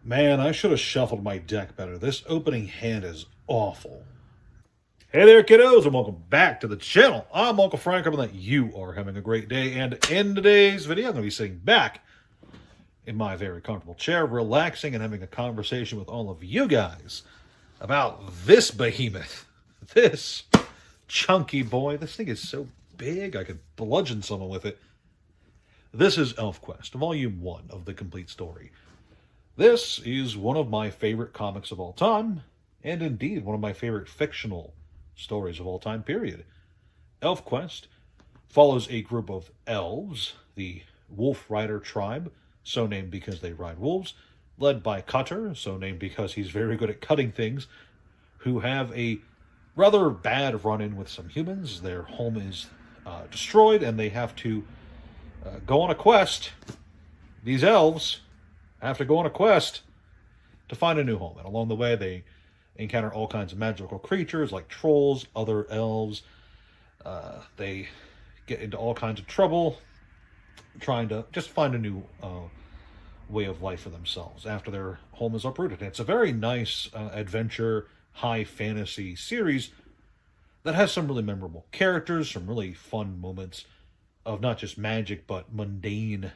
Man, I should have shuffled my deck better. This opening hand is awful. Hey there, kiddos, and welcome back to the channel. I'm Uncle Frank, hoping that you are having a great day. And in today's video, I'm going to be sitting back in my very comfortable chair, relaxing and having a conversation with all of you guys about this behemoth. This chunky boy. This thing is so big, I could bludgeon someone with it. This is ElfQuest, Volume 1 of the complete story. This is one of my favorite comics of all time, and indeed one of my favorite fictional stories of all time, period. ElfQuest follows a group of elves, the Wolf Rider tribe, so named because they ride wolves, led by Cutter, so named because he's very good at cutting things, who have a rather bad run-in with some humans. Their home is destroyed, and they have to go on a quest. These elves have to go on a quest to find a new home. And along the way, they encounter all kinds of magical creatures like trolls, other elves. They get into all kinds of trouble trying to just find a new way of life for themselves after their home is uprooted. And it's a very nice adventure, high fantasy series that has some really memorable characters, some really fun moments of not just magic, but mundane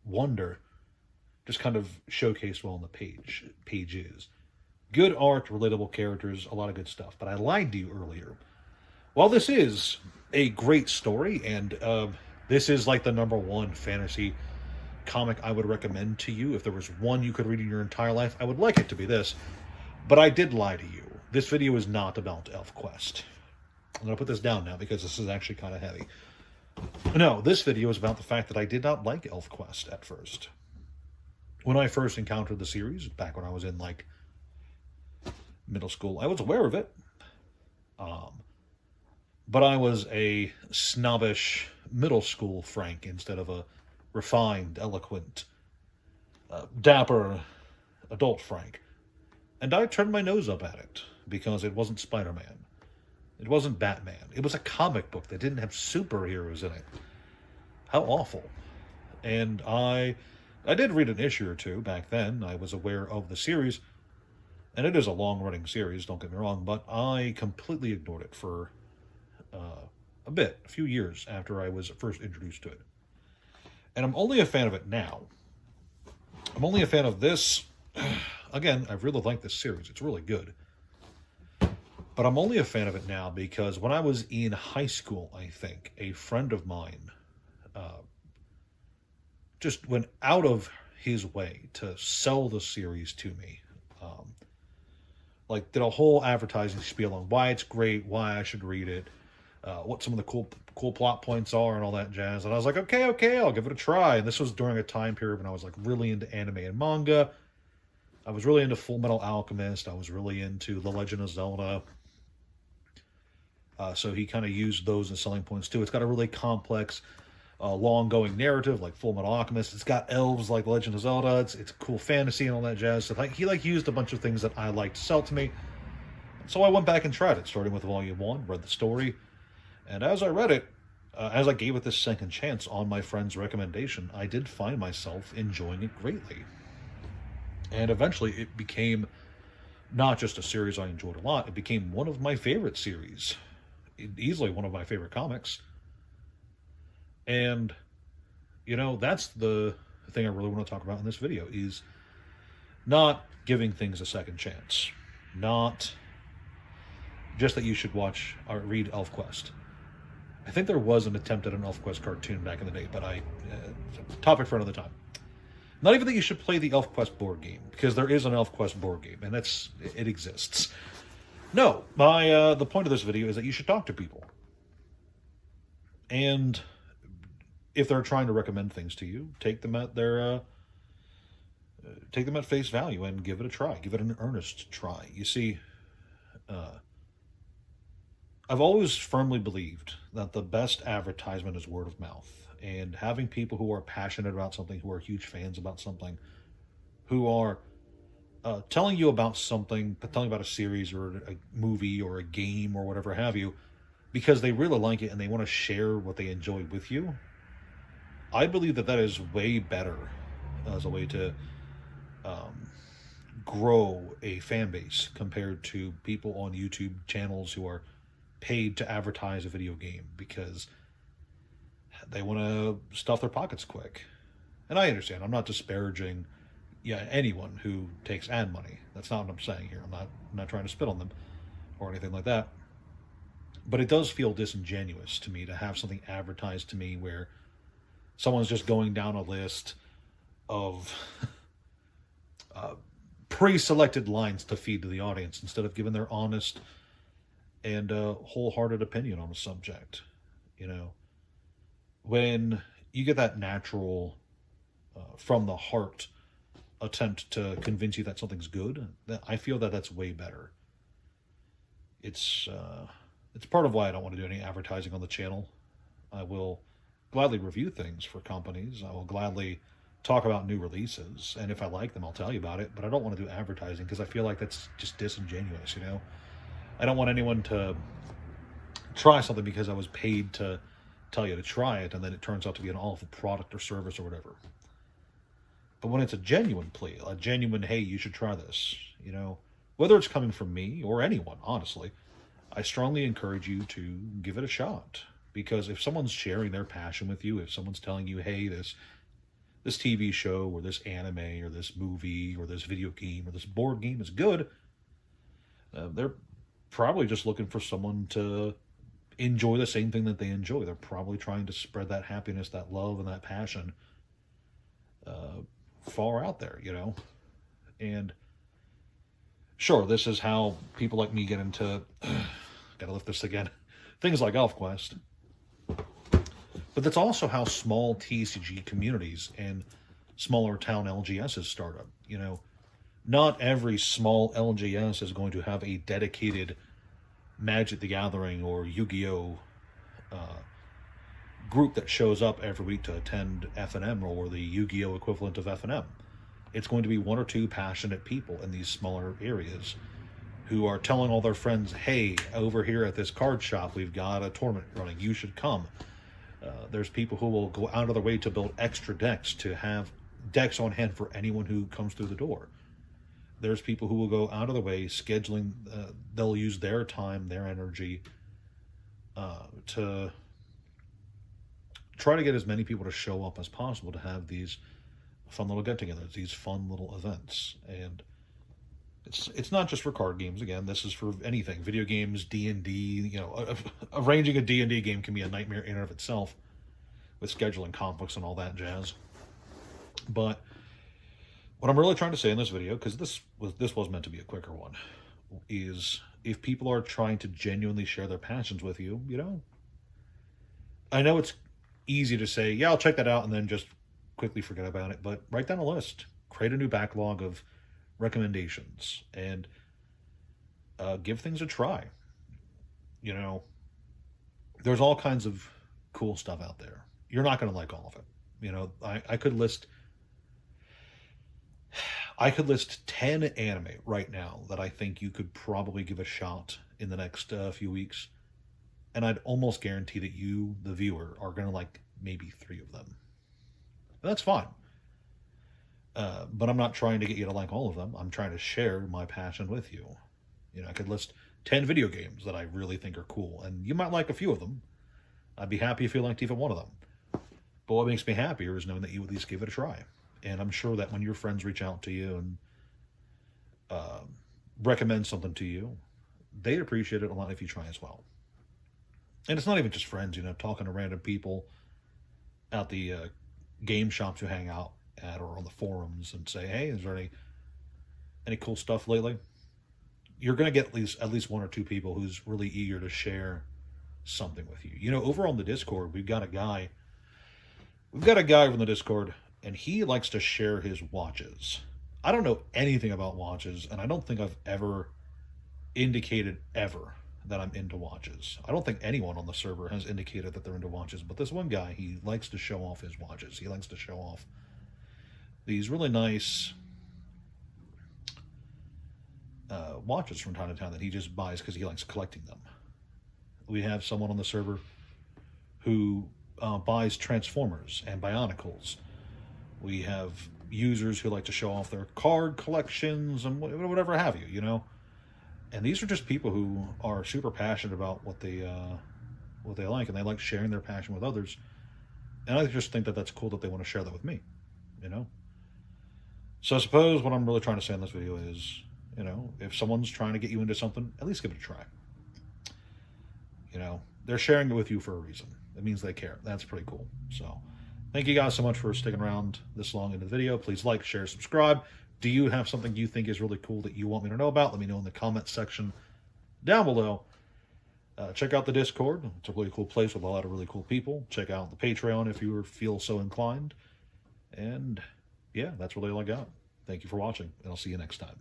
wonder, just kind of showcased well on the pages. Good art, relatable characters, a lot of good stuff. But I lied to you earlier. While this is a great story, and this is like the #1 fantasy comic I would recommend to you, if there was one you could read in your entire life, I would like it to be this. But I did lie to you. This video is not about ElfQuest. I'm going to put this down now because this is actually kind of heavy. No, this video is about the fact that I did not like ElfQuest at first. When I first encountered the series, back when I was in, like, middle school, I was aware of it. But I was a snobbish middle school Frank instead of a refined, eloquent, dapper adult Frank. And I turned my nose up at it because it wasn't Spider-Man. It wasn't Batman. It was a comic book that didn't have superheroes in it. How awful. And I did read an issue or two back then. I was aware of the series. And it is a long-running series, don't get me wrong. But I completely ignored it for a few years after I was first introduced to it. And I'm only a fan of it now. I'm only a fan of this. Again, I really like this series. It's really good. But I'm only a fan of it now because when I was in high school, I think, a friend of mine just went out of his way to sell the series to me. Like, did a whole advertising spiel on why it's great, why I should read it, what some of the cool plot points are and all that jazz. And I was like, okay, I'll give it a try. And this was during a time period when I was like really into anime and manga. I was really into Full Metal Alchemist. I was really into The Legend of Zelda. So he kind of used those as selling points too. It's got a really complex, long-going narrative like Full Metal Alchemist. It's got elves like Legend of Zelda. It's cool fantasy and all that jazz. So he used a bunch of things that I liked to sell to me. So I went back and tried it, starting with Volume 1, read the story. And as I read it, as I gave it this second chance on my friend's recommendation, I did find myself enjoying it greatly. And eventually it became not just a series I enjoyed a lot, it became one of my favorite series. Easily one of my favorite comics. And, that's the thing I really want to talk about in this video, is not giving things a second chance. Not just that you should watch or read ElfQuest. I think there was an attempt at an ElfQuest cartoon back in the day, but topic for another time. Not even that you should play the ElfQuest board game, because there is an ElfQuest board game, and it exists. No, the point of this video is that you should talk to people. And if they're trying to recommend things to you, take them at face value and give it a try. Give it an earnest try. You see, I've always firmly believed that the best advertisement is word of mouth. And having people who are passionate about something, who are huge fans about something, who are telling you about something, telling about a series or a movie or a game or whatever have you, because they really like it and they want to share what they enjoy with you, I believe that is way better as a way to grow a fan base compared to people on YouTube channels who are paid to advertise a video game because they want to stuff their pockets quick. And I understand. I'm not disparaging anyone who takes ad money. That's not what I'm saying here. I'm not trying to spit on them or anything like that. But it does feel disingenuous to me to have something advertised to me where someone's just going down a list of pre-selected lines to feed to the audience instead of giving their honest and wholehearted opinion on a subject. You know, when you get that natural, from the heart attempt to convince you that something's good, I feel that that's way better. It's part of why I don't want to do any advertising on the channel. I will gladly review things for companies. I will gladly talk about new releases, and if I like them, I'll tell you about it. But I don't want to do advertising because I feel like that's just disingenuous. You know, I don't want anyone to try something because I was paid to tell you to try it, and then it turns out to be an awful product or service or whatever. But when it's a genuine plea, a genuine, hey, you should try this, you know, whether it's coming from me or anyone, honestly, I strongly encourage you to give it a shot. Because if someone's sharing their passion with you, if someone's telling you, hey, this TV show or this anime or this movie or this video game or this board game is good, they're probably just looking for someone to enjoy the same thing that they enjoy. They're probably trying to spread that happiness, that love, and that passion far out there, you know? And sure, this is how people like me get into, gotta lift this again, things like ElfQuest. But that's also how small TCG communities and smaller town LGSs start up. You know, not every small LGS is going to have a dedicated Magic the Gathering or Yu-Gi-Oh! Group that shows up every week to attend F&M or the Yu-Gi-Oh! Equivalent of F&M. It's going to be one or two passionate people in these smaller areas who are telling all their friends, hey, over here at this card shop, we've got a tournament running. You should come. There's people who will go out of their way to build extra decks to have decks on hand for anyone who comes through the door. There's people who will go out of the way scheduling, they'll use their time, their energy to try to get as many people to show up as possible to have these fun little get-togethers, these fun little events. And it's not just for card games. Again, this is for anything. Video games, D&D, you know, arranging a D&D game can be a nightmare in and of itself with scheduling conflicts and all that jazz. But what I'm really trying to say in this video, because this was meant to be a quicker one, is if people are trying to genuinely share their passions with you, you know, I know it's easy to say, yeah, I'll check that out and then just quickly forget about it, but write down a list, create a new backlog of recommendations, and give things a try. You know, there's all kinds of cool stuff out there. You're not going to like all of it. You know, I could list 10 anime right now that I think you could probably give a shot in the next few weeks, and I'd almost guarantee that you, the viewer, are going to like maybe 3 of them. And that's fine. But I'm not trying to get you to like all of them. I'm trying to share my passion with you. You know, I could list 10 video games that I really think are cool, and you might like a few of them. I'd be happy if you liked even one of them. But what makes me happier is knowing that you at least give it a try. And I'm sure that when your friends reach out to you and recommend something to you, they'd appreciate it a lot if you try as well. And it's not even just friends, you know, talking to random people at the game shops you hang out at or on the forums and say, hey, is there any cool stuff lately? You're going to get at least 1 or 2 people who's really eager to share something with you. You know, over on the Discord, we've got a guy from the Discord, and he likes to share his watches. I don't know anything about watches, and I don't think I've ever indicated ever that I'm into watches. I don't think anyone on the server has indicated that they're into watches, but this one guy, he likes to show off his watches. He likes to show off these really nice watches from time to time that he just buys because he likes collecting them. We have someone on the server who buys Transformers and Bionicles. We have users who like to show off their card collections and whatever have you, you know. And these are just people who are super passionate about what they like, and they like sharing their passion with others. And I just think that that's cool that they want to share that with me, you know. So I suppose what I'm really trying to say in this video is, you know, if someone's trying to get you into something, at least give it a try. You know, they're sharing it with you for a reason. It means they care. That's pretty cool. So thank you guys so much for sticking around this long into the video. Please like, share, subscribe. Do you have something you think is really cool that you want me to know about? Let me know in the comment section down below. Check out the Discord. It's a really cool place with a lot of really cool people. Check out the Patreon if you feel so inclined. And yeah, that's really all I got. Thank you for watching, and I'll see you next time.